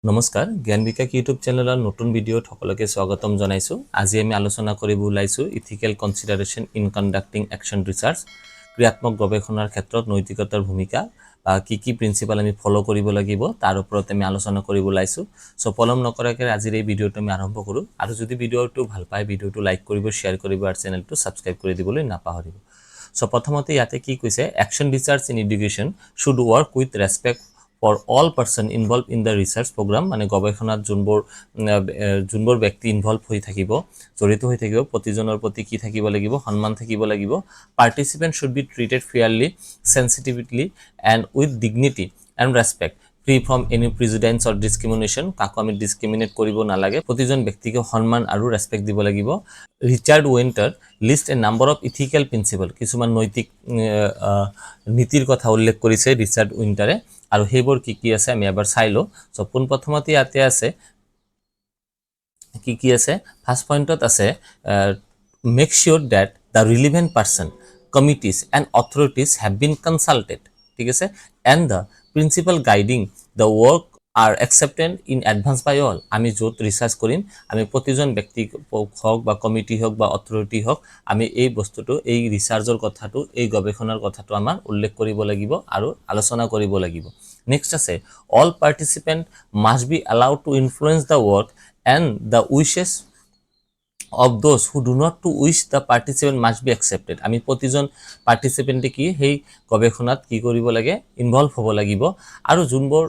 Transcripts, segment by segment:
নমস্কাৰ জ্ঞান বিকাশ ইউটিউব চেনেলৰ নতুন ভিডিঅ'ত সকলোকে স্বাগতম জনাইছো। আজি আমি আলোচনা কৰিব ওলাইছো ethical consideration in conducting action research ক্ৰিয়াত্মক গৱেষণাৰ ক্ষেত্ৰত নৈতিকতাৰ ভূমিকা কি প্ৰিন্সিপাল আমি ফলো কৰিব লাগিব তাৰ ওপৰত আমি আলোচনা কৰিব ওলাইছো। সো পলম নকৰাকৈ আজিৰ এই ভিডিঅ'টো আমি আৰম্ভ কৰো আৰু যদি ভিডিঅ'টো ভাল পায় ভিডিঅ'টো লাইক কৰিব শেয়াৰ কৰিব আৰু চেনেলটো সাবস্ক্ৰাইব কৰি দিবলৈ নাপাহৰিব। সো প্ৰথমতে ইয়াতে কি কৈছে action research in education should work with respect for all person involved in the research program মানে গবেষণাত যোনবোৰ ব্যক্তি ইনভলভ হৈ থাকিব জড়িত হৈ থাকিব প্ৰতিজনৰ প্ৰতি কি থাকিব লাগিব সন্মান থাকিব লাগিব participant should be treated fairly sensitively and with dignity and respect free from any prejudice or discrimination কাকো আমি ডিসক্রিমিনেট কৰিব নালাগে প্ৰতিজন ব্যক্তিকে সন্মান আৰু ৰেসপেক্ট দিব লাগিব Richard winter list A number of ethical principle কিছুমান নৈতিক নীতিৰ কথা উল্লেখ কৰিছে ৰিচাৰ্ড উইন্টাৰে আৰু হেবোৰ কি আছে আমি এবাৰ চাইলো সো পোন প্ৰথমতে ইয়াতে আছে কি আছে ফার্স্ট পয়েন্টত আছে make sure that the relevant person committees and authorities have been consulted ঠিক আছে and the principal guiding the work are accepted in advance by all আমি যত রিসার্চ করিম আমি প্রতিজন ব্যক্তি হোক বা কমিটি হোক বা অথরিটি হোক আমি এই বস্তুটো এই ৰিসাৰ্চৰ কথাটো এই গৱেষণাৰ কথাটো আমাৰ উল্লেখ কৰিব লাগিব আৰু আলোচনা কৰিব লাগিব নেক্সট আছে all participant must be allowed to influence the work and the wishes of those who do not to wish the participant must be accepted আমি প্ৰতিজন পাৰ্টিসিপেন্টে কি হেই গৱেষণাত কি কৰিব লাগে ইনভলভ হ'ব লাগিব আৰু যোনবোৰ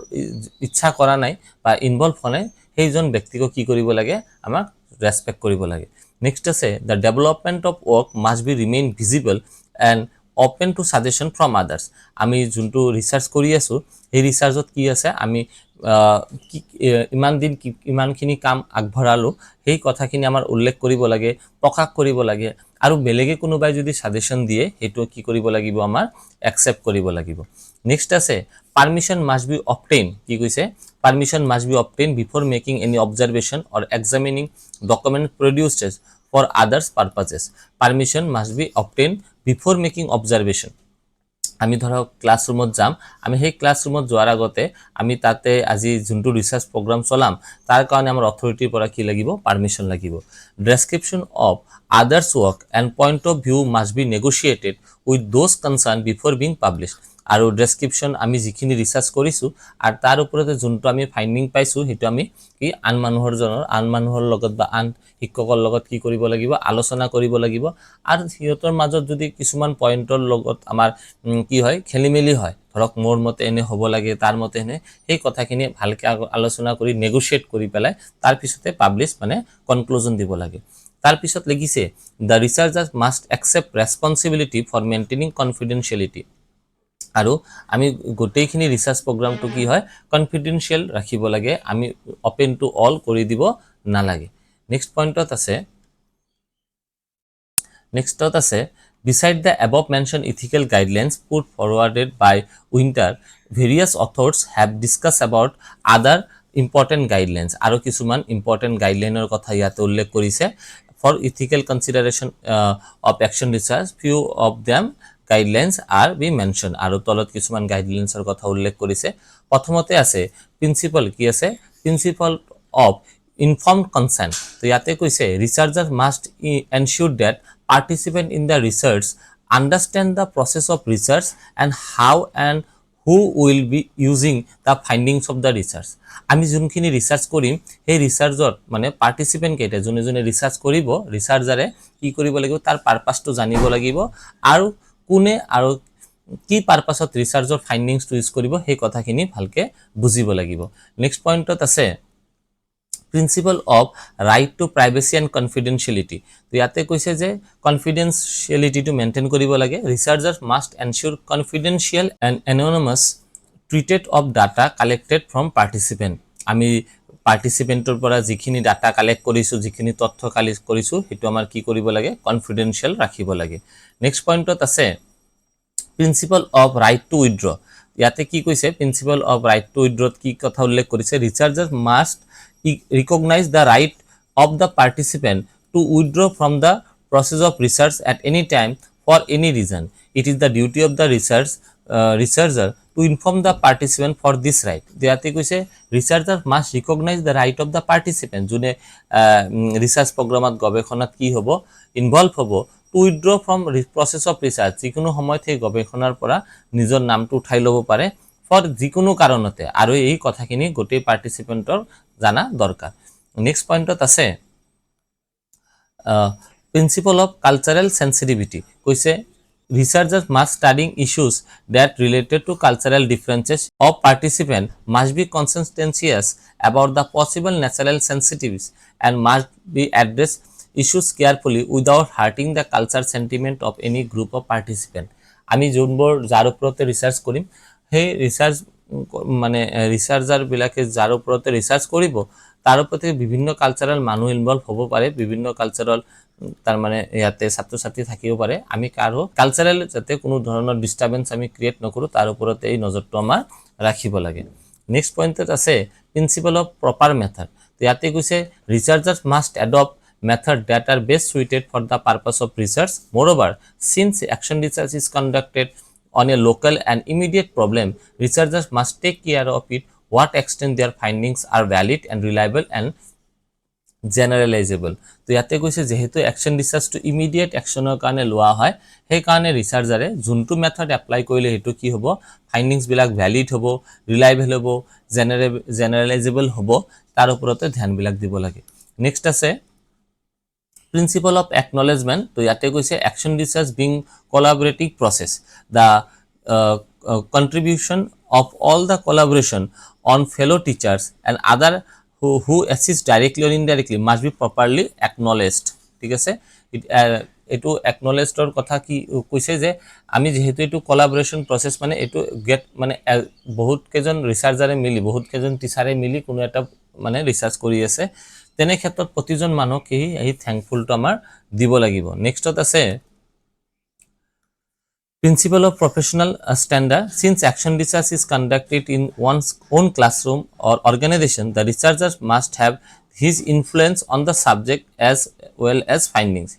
ইচ্ছা কৰা নাই বা ইনভলভ হোৱা নাই সেইজন ব্যক্তিক কি কৰিব লাগে আমাক ৰেসপেক্ট কৰিব লাগে নেক্সট আছে the development of work must be remain visible and open to suggestion from others আমি যোনটো ৰিসাৰ্চ কৰি আছো এই ৰিসাৰ্চত কি আছে আমি ইমান দিন ইমানখিনি কাম আগবঢ়ালো সেই কথাখিনি আমাৰ উল্লেখ কৰিব লাগে প্ৰকাশ কৰিব লাগে আৰু বেলেগে কোনোবাই যদি সাজেশন দিয়ে হেতু কি কৰিব লাগিব আমাৰ একসেপ্ট কৰিব লাগিব নেক্সট আছে পারমিশন মাস্ট বি অবটেইন কি কৈছে permission must be obtain before making any observation or examining document produced for others purposes permission must be obtained before making observation আমি ধৰক ক্লাছৰুমত যাম আমি সেই ক্লাছৰুমত যোৱাৰ আগতে আমি তাতে আজি যোনটো ৰিসাৰ্চ প্ৰগ্ৰাম চলাম তাৰ কাৰণে আমাৰ অথৰিটিৰ পৰা কি লাগিব পাৰমিশন লাগিব description of others work and point of view must be negotiated with those concern before being published আৰু ডেসক্ৰিপশন আমি যিখিনি ৰিসাৰ্চ কৰিছো আৰু তাৰ ওপৰতে যোনটো আমি ফাইন্ডিং পাইছো হেতু আমি কি আন মানুহৰ লগত বা আন শিক্ষকৰ লগত কি কৰিব লাগিব আলোচনা কৰিব লাগিব আৰু সিহঁতৰ মাজত যদি কিছুমান পয়েন্টৰ লগত আমাৰ কি হয় খেলিমেলি হয় ধৰক মোৰ মতে এনে হ'ব লাগে তাৰ মতে এনে এই কথাখিনি ভালকে আলোচনা কৰি নেগোশিয়েট কৰি পেলাই তাৰ পিছতে পাবলিশ মানে কনক্লুজন দিব লাগে তাৰ পিছত লিখিছে the researchers must accept responsibility for maintaining confidentiality আৰু আমি গোটেইখিনি ৰিসাৰ্চ প্ৰগ্ৰামটো কি হয় কনফিডেন্সিয়াল ৰাখিব লাগে আমি ওপেন টু অল কৰি দিব নালাগে নেক্সট পয়েন্টত আছে beside the above mentioned ethical guidelines put forwarded by Winter various authors have discussed about other important guidelines আৰু কিছুমান important guidelines কথা ইয়াতে উল্লেখ কৰিছে for ethical consideration of action research few of them guidelines are be mentioned আৰু তলত কিছুমান গাইডলাইনছৰ কথা উল্লেখ কৰিছে প্ৰথমতে আছে প্ৰিন্সিপাল কি আছে প্ৰিন্সিপাল অফ informed consent তো ইয়াতে কৈছে researchers must ensure that participants in the research understand the process of research and how and who will be using the findings of the research আমি যোনখিনি ৰিসাৰ্চ কৰিম সেই ৰিসাৰ্চত মানে পাৰ্টিসিপেন্ট কেইটা যোনে ৰিসাৰ্চ কৰিব ৰিসাৰ্চাৰে কি কৰিব লাগিব তাৰ পাৰপাসটো জানিব লাগিব আৰু কোনে আৰু কি পাৰপাসত ৰিসাৰ্চৰ ফাইন্ডিংস ইউজ কৰিব সেই কথাখিনি ভালকে বুজিব লাগিব নেক্সট পয়েন্টত আছে principle of right to privacy and confidentiality তো ইয়াতে কৈছে যে কনফিডেন্সিয়েলিটিটো মেইনটেইন কৰিব লাগে researchers must ensure confidential and anonymous treated of data collected from participant আমি পাৰ্টিসিপেন্টৰ পৰা যিখিনি ডাটা কালেক্ট কৰিছো যিখিনি তথ্য কালেক্ট কৰিছো হেতু আমাৰ কি কৰিব লাগে কনফিডেন্সিয়েল ৰাখিব লাগে নেক্সট পয়েন্টত আছে principle of right two withdraw ইয়াতে কি কৈছে প্ৰিন্সিপাল অফ ৰাইট টু উইথড্ৰত কি কথা উল্লেখ কৰিছে ৰিসাৰ্চাৰ্ছ must recognize the right of the participant to withdraw from the process of research at any time for any reason. It is the duty of the researcher to inform the participant for this right ইয়াতে কৈছে researcher must recognize the right of the participant যোনে research প্রোগ্রামত গবেষণাত কি হ'ব involve হ'ব to withdraw from process of research যিকোনো সময়তে গবেষণাৰ পৰা নিজৰ নামটো উঠাই ল'ব পাৰে ফৰ যিকোনো কাৰণতে আৰু এই কথাখিনি গোটেই পাৰ্টিসিপেন্টৰ জানা দৰকাৰ নেক্সট পইণ্টত আছে principle of cultural sensitivity কৈছে researchers must studying issues that related to cultural differences of participant must be conscientious about the possible natural sensitivities and must be addressed issues carefully without hurting the cultural sentiment of any group of participant আমি যোনবোৰ যাৰ ওপৰতে research কৰিম সেই research মানে ৰিসাৰ্চাৰ বিলাকে যাৰ ওপৰতে ৰিসাৰ্চ কৰিব তাৰ ওপৰতে বিভিন্ন কালচাৰাল মানুহ ইনভলভ হ'ব পাৰে বিভিন্ন কালচাৰাল তাৰ মানে ইয়াতে ছাত্ৰ ছাত্ৰী থাকিব পাৰে আমি কাৰো কালচাৰাল যাতে কোনো ধৰণৰ ডিস্টাৰবেন্স আমি ক্ৰিয়েট নকৰো তাৰ ওপৰতে এই নজৰটো আমাৰ ৰাখিব লাগে নেক্সট পইণ্টত আছে প্ৰিন্সিপল অফ প্ৰপাৰ মেথড তো ইয়াতে কৈছে researchers must adopt method that are best suited for the purpose of research. Moreover, since action research is conducted on a local and immediate problem, researchers must take care of it what extent their findings are valid and reliable and generalizable. তো ইয়াতে কৈছে যেহেতু action research two immediate অ্যাকশনৰ কাৰণে লোৱা হয় সেই কাৰণে ৰিসাৰ্চাৰে যোনটো মেথড এপ্লাই কৰিলে হেতু কি হ'ব ফাইন্ডিংস বিলাক ভ্যালিড হ'ব ৰিলায়েবল হ'ব জেনাৰেলাইজেবল হ'ব তাৰ ওপৰতে ধ্যান বিলাক দিব লাগে নেক্সট আছে Principle of acknowledgement to yate koise action research being collaborative process the contribution of all the collaboration on fellow teachers and other who assist directly or indirectly must be properly acknowledged ঠিক আছে এটো acknowledged or কথা কি কইছে যে আমি যেহেতু এটো কোলাবোরেশন প্রসেস মানে এটো গেট মানে বহুত কেজন রিসার্চারে মিলি বহুত কেজন টিচারে মিলি কোনো এটা মানে রিসার্চ কৰি আছে তেনে ক্ষেত্ৰত প্ৰতিজন মানুহক এই থ্যাঙ্কফুল তো আমাৰ দিব লাগিব নেক্সটত আছে Principle of professional standard since action research is conducted in one's own classroom or organization the researchers must have his influence on the subject as well as findings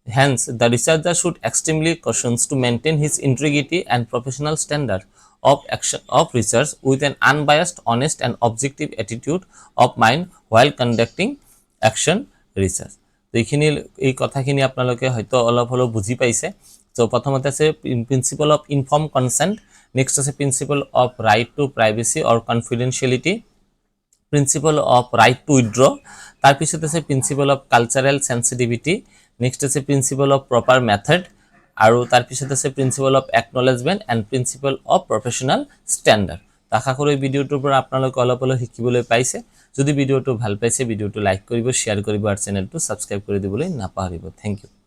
hence the researcher should extremely cautious to maintain his integrity and professional standard of action of research with an unbiased honest and objective attitude of mind while conducting action research এইখিনি এই কথাখিনি আপোনালোকে হয়তো অলপ হলো বুজি পাইছে So, প্রথমতে আছে principle of inform consent next আছে principle of right to privacy or confidentiality principle of right to withdraw তার পিছত আছে principle of cultural sensitivity next আছে প্রিন্সিপল অফ প্রপার মেথড আর তার পিছত আছে principle of acknowledgement and principle of professional standard আশা কৰো এই ভিডিওটোৰ পৰা আপোনালোকে অলপ অলপ শিকিবলৈ পাইছে যদি ভিডিওটো ভাল পাইছে ভিডিওটো লাইক কৰিব শেয়াৰ কৰিব আৰু চেনেলটো সাবস্ক্ৰাইব কৰি দিবলৈ নাপাহৰিব থ্যাংক ইউ